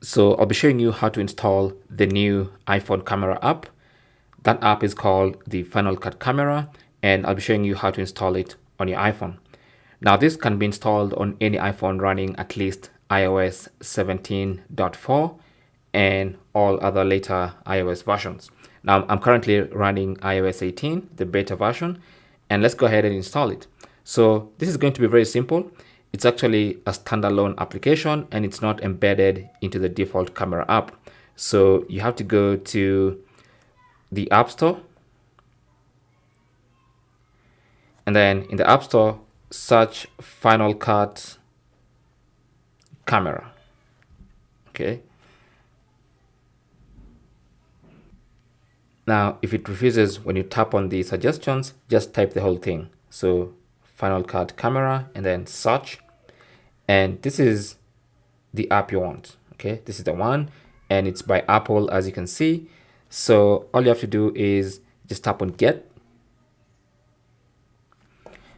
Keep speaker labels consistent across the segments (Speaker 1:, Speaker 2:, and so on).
Speaker 1: So I'll be showing you how to install the new iPhone camera app. That app is called the Final Cut Camera, and I'll be showing you how to install it on your iPhone. Now this can be installed on any iPhone running at least iOS 17.4 and all other later iOS versions. Now I'm currently running iOS 18, the beta version, and let's go ahead and install it. So this is going to be very simple. It's actually a standalone application and it's not embedded into the default camera app. So you have to go to the App Store, and then in the App Store, search Final Cut Camera. Okay. Now, if it refuses when you tap on the suggestions, just type the whole thing. So Final Cut Camera and then search. And this is the app you want. Okay, this is the one, and it's by Apple, as you can see. So all you have to do is just tap on Get.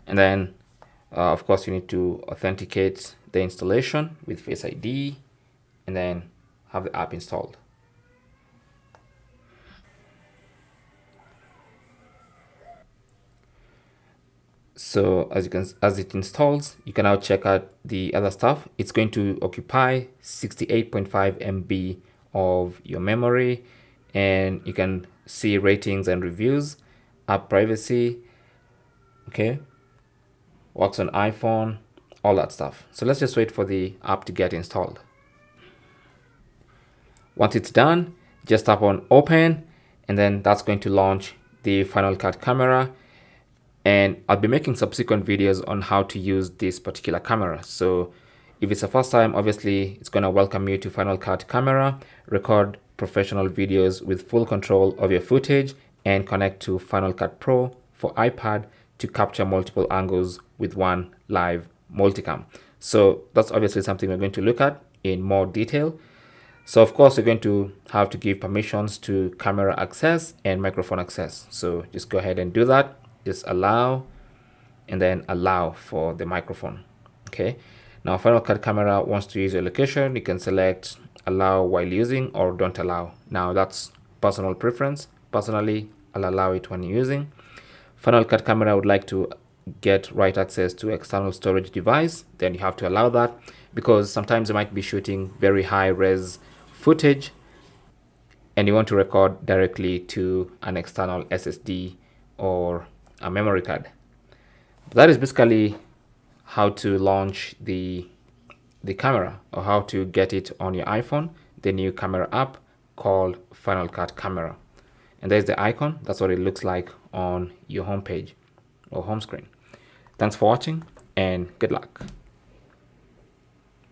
Speaker 1: And then, of course, you need to authenticate the installation with Face ID and then have the app installed. So as it installs, you can now check out the other stuff. It's going to occupy 68.5 MB of your memory, and you can see ratings and reviews, app privacy, okay, works on iPhone, all that stuff. So let's just wait for the app to get installed. Once it's done, just tap on open, and then that's going to launch the Final Cut Camera. And I'll be making subsequent videos on how to use this particular camera. So if it's the first time, obviously it's going to welcome you to Final Cut Camera, record professional videos with full control of your footage, and connect to Final Cut Pro for iPad to capture multiple angles with one live multicam. So that's obviously something we're going to look at in more detail. So of course, you're going to have to give permissions to camera access and microphone access. So just go ahead and do that. Just allow, and then allow for the microphone. Okay. Now Final Cut Camera wants to use your location. You can select allow while using or don't allow. Now that's personal preference. Personally, I'll allow it when using. Final Cut Camera would like to get write access to external storage device. Then you have to allow that, because sometimes you might be shooting very high res footage and you want to record directly to an external SSD or a memory card. That is basically how to launch the camera, or how to get it on your iPhone, the new camera app called Final Cut Camera. And there's the icon. That's what it looks like on your home page or home screen. Thanks for watching and good luck.